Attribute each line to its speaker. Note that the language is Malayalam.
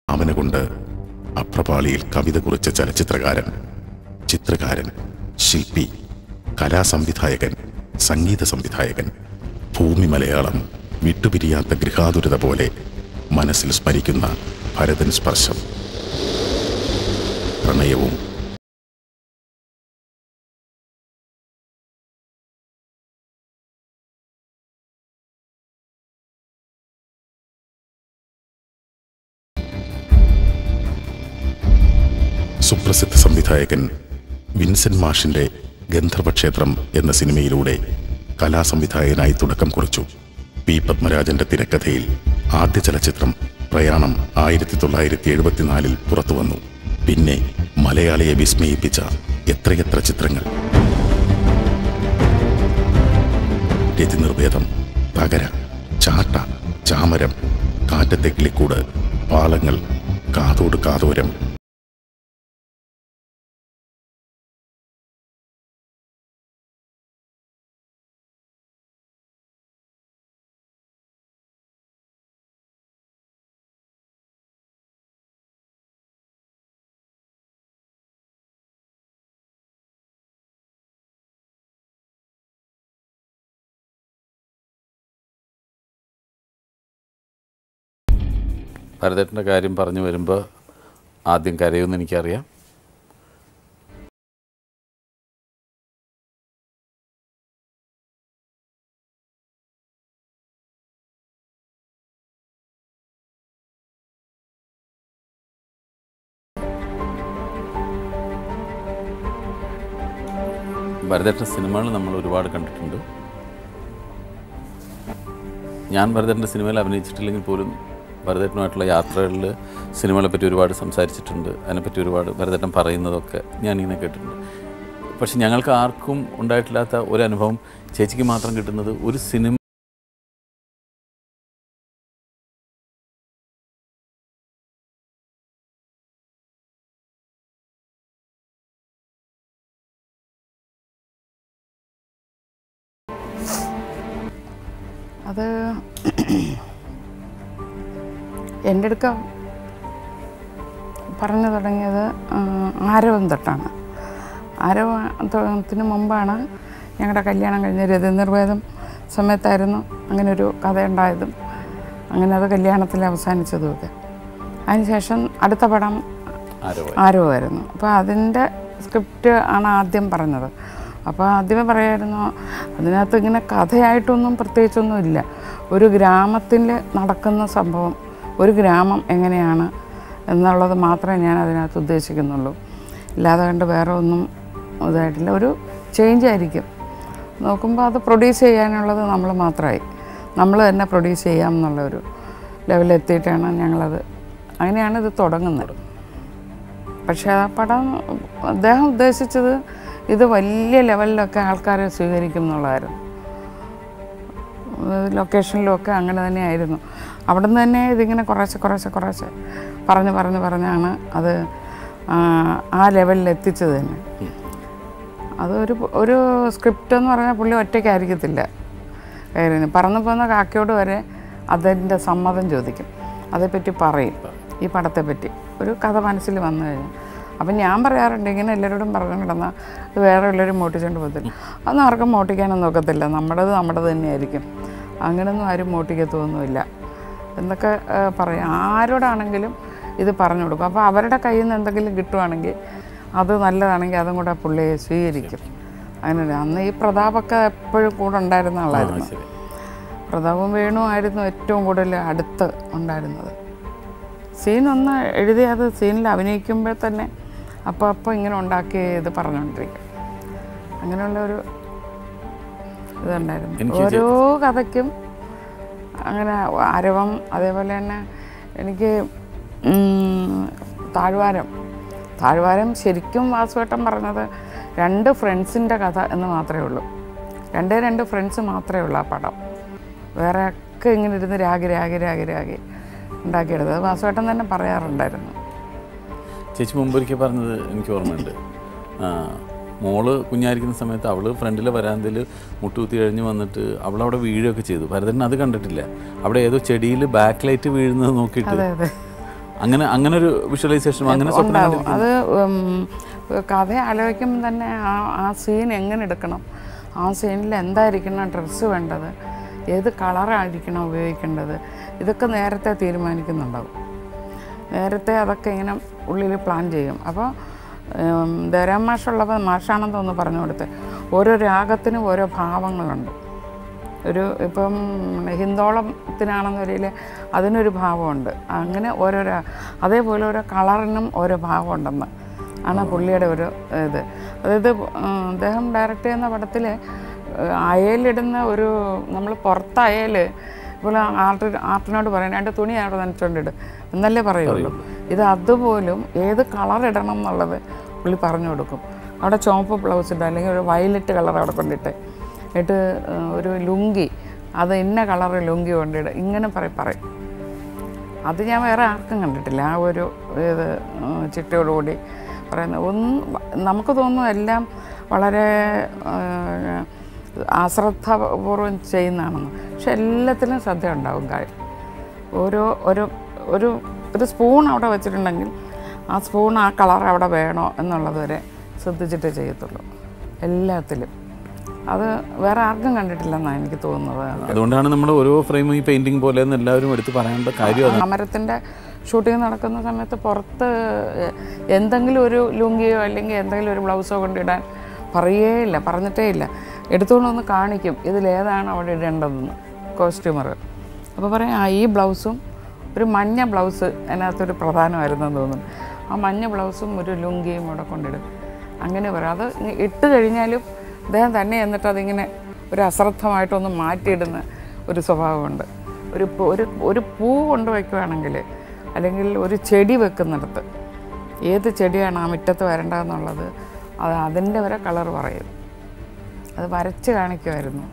Speaker 1: അവനുകൊണ്ട് അപ്രപാളിയിൽ കവിത കുറിച്ച ചലച്ചിത്രകാരൻ, ചിത്രകാരൻ, ശില്പി, കലാസംവിധായകൻ, സംഗീത സംവിധായകൻ, ഭൂമി മലയാളം വിട്ടുപിരിയാത്ത ഗൃഹാതുരത പോലെ മനസ്സിൽ സ്മരിക്കുന്ന ഭരതൻ സ്പർശം. പ്രണയവും സുപ്രസിദ്ധ സംവിധായകൻ വിൻസെന്റ് മാഷിന്റെ ഗന്ധർവക്ഷേത്രം എന്ന സിനിമയിലൂടെ കലാസംവിധായകനായി തുടക്കം കുറിച്ചു. പി പത്മരാജന്റെ തിരക്കഥയിൽ ആദ്യ ചലച്ചിത്രം പ്രയാണം 1974 പുറത്തുവന്നു. പിന്നെ മലയാളിയെ വിസ്മയിപ്പിച്ച എത്രയെത്ര ചിത്രങ്ങൾ. രതിനിർവേദം, തകര, ചാട്ട, ചാമരം, കാറ്റത്തെ കിളിക്കൂട്, പാളങ്ങൾ, കാതോട് കാതോരം.
Speaker 2: ഭരതേട്ടൻ്റെ കാര്യം പറഞ്ഞു വരുമ്പോൾ ആദ്യം കരയുമെന്ന് എനിക്കറിയാം. ഭരതേട്ടൻ്റെ സിനിമകൾ നമ്മൾ ഒരുപാട് കണ്ടിട്ടുണ്ട്. ഞാൻ ഭരതേട്ടൻ്റെ സിനിമയിൽ അഭിനയിച്ചിട്ടില്ലെങ്കിൽ പോലും ഭരതേട്ടനുമായിട്ടുള്ള യാത്രകളിൽ സിനിമകളെപ്പറ്റി ഒരുപാട് സംസാരിച്ചിട്ടുണ്ട്. അതിനെപ്പറ്റി ഒരുപാട് ഭരതേട്ടൻ പറയുന്നതൊക്കെ ഞാനിങ്ങനെ കേട്ടിട്ടുണ്ട്. പക്ഷെ ഞങ്ങൾക്ക് ആർക്കും ഉണ്ടായിട്ടില്ലാത്ത ഒരനുഭവം ചേച്ചിക്ക് മാത്രം കിട്ടുന്നത് ഒരു സിനിമ
Speaker 3: അത് എൻ്റെ അടുക്ക പറഞ്ഞു തുടങ്ങിയത് ആരവം തൊട്ടാണ്. ആരവത്തിന് മുമ്പാണ് ഞങ്ങളുടെ കല്യാണം കഴിഞ്ഞ രതിനിർവേദം സമയത്തായിരുന്നു അങ്ങനൊരു കഥയുണ്ടായതും അങ്ങനെ അത് കല്യാണത്തിൽ അവസാനിച്ചതുമൊക്കെ. അതിനുശേഷം അടുത്ത പടം ആരവമായിരുന്നു. അപ്പോൾ അതിൻ്റെ സ്ക്രിപ്റ്റ് ആണ് ആദ്യം പറഞ്ഞത്. അപ്പോൾ ആദ്യമേ പറയായിരുന്നു അതിനകത്ത് ഇങ്ങനെ കഥയായിട്ടൊന്നും പ്രത്യേകിച്ചൊന്നും ഇല്ല. ഒരു ഗ്രാമത്തിൽ നടക്കുന്ന സംഭവം, ഒരു ഗ്രാമം എങ്ങനെയാണ് എന്നുള്ളത് മാത്രമേ ഞാൻ അതിനകത്ത് ഉദ്ദേശിക്കുന്നുള്ളൂ. ഇല്ലാതെ കണ്ട് വേറെ ഒന്നും ഇതായിട്ടില്ല. ഒരു ചേഞ്ച് ആയിരിക്കും. നോക്കുമ്പോൾ അത് പ്രൊഡ്യൂസ് ചെയ്യാനുള്ളത് നമ്മൾ മാത്രമായി, നമ്മൾ തന്നെ പ്രൊഡ്യൂസ് ചെയ്യാം എന്നുള്ളൊരു ലെവലെത്തിയിട്ടാണ് ഞങ്ങളത്, അങ്ങനെയാണ് ഇത് തുടങ്ങുന്നത്. പക്ഷേ ആ പടം അദ്ദേഹം ഉദ്ദേശിച്ചത് ഇത് വലിയ ലെവലിലൊക്കെ ആൾക്കാരെ സ്വീകരിക്കും എന്നുള്ളതായിരുന്നു. ലൊക്കേഷനിലുമൊക്കെ അങ്ങനെ തന്നെയായിരുന്നു. അവിടെ നിന്ന് തന്നെ ഇതിങ്ങനെ കുറേശ്ശെ പറഞ്ഞാണ് അത് ആ ലെവലിൽ എത്തിച്ചത് തന്നെ. ഒരു സ്ക്രിപ്റ്റ് എന്ന് പറഞ്ഞാൽ പുള്ളി ഒറ്റയ്ക്കായിരിക്കത്തില്ല. പറന്നു പോകുന്ന കാക്കയോട് വരെ അതിൻ്റെ സമ്മതം ചോദിക്കും, അതേപ്പറ്റി പറയും, ഈ പടത്തെപ്പറ്റി ഒരു കഥ മനസ്സിൽ വന്നു കഴിഞ്ഞാൽ. അപ്പം ഞാൻ പറയാറുണ്ട്, ഇങ്ങനെ എല്ലാവരോടും പറഞ്ഞു കിടന്നാൽ അത് വേറെ എല്ലാവരും മോട്ടിച്ചുകൊണ്ട് പോകത്തില്ല. അതൊന്നും ആർക്കും മോട്ടിക്കാനൊന്നും ഒക്കത്തില്ല. നമ്മുടേത് തന്നെയായിരിക്കും. അങ്ങനെയൊന്നും ആരും മോട്ടിക്കത്തൊന്നുമില്ല എന്നൊക്കെ പറയും. ആരോടാണെങ്കിലും ഇത് പറഞ്ഞു കൊടുക്കും. അപ്പോൾ അവരുടെ കയ്യിൽ നിന്ന് എന്തെങ്കിലും കിട്ടുവാണെങ്കിൽ അത് നല്ലതാണെങ്കിൽ അതും കൂടെ പുള്ളിയെ സ്വീകരിക്കും. അങ്ങനെ അന്ന് ഈ പ്രതാപൊക്കെ എപ്പോഴും കൂടെ ഉണ്ടായിരുന്ന ആളായിരുന്നു. പ്രതാപും വേണുമായിരുന്നു ഏറ്റവും കൂടുതൽ അടുത്ത് ഉണ്ടായിരുന്നത്. സീനൊന്ന് എഴുതി അത് സീനിൽ അഭിനയിക്കുമ്പോൾ തന്നെ അപ്പോൾ ഇങ്ങനെ ഉണ്ടാക്കി ഇത് പറഞ്ഞുകൊണ്ടിരിക്കും. അങ്ങനെയുള്ളൊരു ഇതുണ്ടായിരുന്നു. ഓരോ കഥയ്ക്കും അങ്ങനെ ആരവം, അതേപോലെ തന്നെ എനിക്ക് താഴ്വാരം ശരിക്കും വാസുവേട്ടൻ പറഞ്ഞത് 2 ഫ്രണ്ട്സിൻ്റെ കഥ എന്ന് മാത്രമേ ഉള്ളൂ. 2 ഫ്രണ്ട്സ് മാത്രമേ ഉള്ളൂ ആ പടം. വേറെ ഒക്കെ ഇങ്ങനെ ഇരുന്ന് രാഗി ഉണ്ടാക്കിയെടുത്തത് വാസുവേട്ടൻ തന്നെ പറയാറുണ്ടായിരുന്നു.
Speaker 2: ചേച്ചി മുമ്പൊരിക്കൽ പറഞ്ഞത് എനിക്ക് ഓർമ്മയുണ്ട്. മോള് കുഞ്ഞായിരിക്കുന്ന സമയത്ത് അവൾ ഫ്രണ്ടിലെ വരാന്തയിൽ മുട്ടുകുത്തി കഴിഞ്ഞ് വന്നിട്ട് അവളവിടെ വീഴുകയൊക്കെ ചെയ്തു. ഭരതൻ അത് കണ്ടിട്ടില്ല. അവിടെ ഏതോ ചെടിയിൽ ബാക്ക് ലൈറ്റ് വീഴുന്നത് നോക്കിയിട്ട് അങ്ങനെ ഒരു വിഷ്വലൈസേഷൻ അങ്ങനെ
Speaker 3: ഉണ്ടാവും. അത് കഥ ആലോചിക്കുമ്പോൾ തന്നെ ആ സീൻ എങ്ങനെ എടുക്കണം, ആ സീനിൽ എന്തായിരിക്കണം ഡ്രസ്സ് വേണ്ടത്, ഏത് കളറായിരിക്കണം ഉപയോഗിക്കേണ്ടത്, ഇതൊക്കെ നേരത്തെ തീരുമാനിക്കുന്നുണ്ടാവും. നേരത്തെ അതൊക്കെ ഇങ്ങനെ ഉള്ളിൽ പ്ലാൻ ചെയ്യും. അപ്പോൾ ധരാം മാഷുള്ളപ്പോൾ മാഷാണെന്ന് ഒന്ന് പറഞ്ഞു കൊടുത്ത് ഓരോ രാഗത്തിനും ഓരോ ഭാവങ്ങളുണ്ട്. ഇപ്പം ഹിന്ദോളത്തിനാണെന്നൊരിൽ അതിനൊരു ഭാവമുണ്ട്. അങ്ങനെ അതേപോലെ ഓരോ കളറിനും ഓരോ ഭാവമുണ്ടെന്ന് ആണ് പുള്ളിയുടെ ഒരു ഇത്. അതായത് അദ്ദേഹം ഡയറക്റ്റ് ചെയ്യുന്ന പടത്തിൽ അയലിടുന്ന നമ്മൾ പുറത്ത് അയൽ ഇപ്പോൾ ആർട്ടിനോട് പറയാൻ 2 തുണി അവിടെ നനച്ചുകൊണ്ടിടും എന്നല്ലേ പറയുള്ളൂ. ഇത് അതുപോലും ഏത് കളർ ഇടണം എന്നുള്ളത് പുള്ളി പറഞ്ഞു കൊടുക്കും. അവിടെ ചുവപ്പ് ബ്ലൗസ് ഇടുക, അല്ലെങ്കിൽ ഒരു വയലറ്റ് കളർ അവിടെ കൊണ്ടിട്ട് ഒരു ലുങ്കി, അത് ഇന്ന കളർ ലുങ്കി കൊണ്ടിടുക, ഇങ്ങനെ പറയും. അത് ഞാൻ വേറെ ആർക്കും കണ്ടിട്ടില്ല. ആ ഒരു ഇത് ചിട്ടയോടുകൂടി പറയുന്നത് നമുക്ക് തോന്നുന്നു എല്ലാം വളരെ അശ്രദ്ധാപൂർവം ചെയ്യുന്നതാണെന്ന്. പക്ഷെ എല്ലാത്തിലും ശ്രദ്ധ ഉണ്ടാവും. ഒരു സ്പൂൺ അവിടെ വെച്ചിട്ടുണ്ടെങ്കിൽ ആ സ്പൂൺ ആ കളർ അവിടെ വേണോ എന്നുള്ളത് വരെ ശ്രദ്ധിച്ചിട്ടേ ചെയ്യത്തുള്ളൂ എല്ലാത്തിലും. അത് വേറെ ആർക്കും കണ്ടിട്ടില്ലെന്നാണ് എനിക്ക് തോന്നുന്നത്.
Speaker 2: അതുകൊണ്ടാണ് നമ്മൾ ഓരോ ഫ്രെയിം ഈ പെയിൻറ്റിങ് പോലെ എല്ലാവരും എടുത്ത് പറയേണ്ട കാര്യം.
Speaker 3: അമരത്തിൻ്റെ ഷൂട്ടിംഗ് നടക്കുന്ന സമയത്ത് പുറത്ത് എന്തെങ്കിലും ഒരു ലുങ്കിയോ അല്ലെങ്കിൽ എന്തെങ്കിലും ഒരു ബ്ലൗസോ കൊണ്ടിടാൻ പറഞ്ഞിട്ടേ ഇല്ല. എടുത്തുകൊണ്ട് വന്ന് കാണിക്കും ഇതിലേതാണ് അവിടെ ഇടേണ്ടതെന്ന് കോസ്റ്റ്യൂമർ. അപ്പോൾ പറയാം ഈ ബ്ലൗസും ഒരു മഞ്ഞ ബ്ലൗസ് അതിനകത്തൊരു പ്രധാനമായിരുന്നെന്ന് തോന്നുന്നു. ആ മഞ്ഞ ബ്ലൗസും ഒരു ലുങ്കിയും അവിടെ കൊണ്ടിടും. അങ്ങനെ പറയാം. അത് ഇട്ട് കഴിഞ്ഞാലും അദ്ദേഹം തന്നെ എന്നിട്ട് അതിങ്ങനെ ഒരു അശ്രദ്ധമായിട്ടൊന്ന് മാറ്റിയിടുന്ന ഒരു സ്വഭാവമുണ്ട്. ഒരു പൂ കൊണ്ട് വയ്ക്കുകയാണെങ്കിൽ അല്ലെങ്കിൽ ഒരു ചെടി വെക്കുന്നിടത്ത് ഏത് ചെടിയാണ് ആ മുറ്റത്ത് വരേണ്ടതെന്നുള്ളത് അതിൻ്റെ വരെ കളർ പറയും. അത് വരച്ച് കാണിക്കുമായിരുന്നു.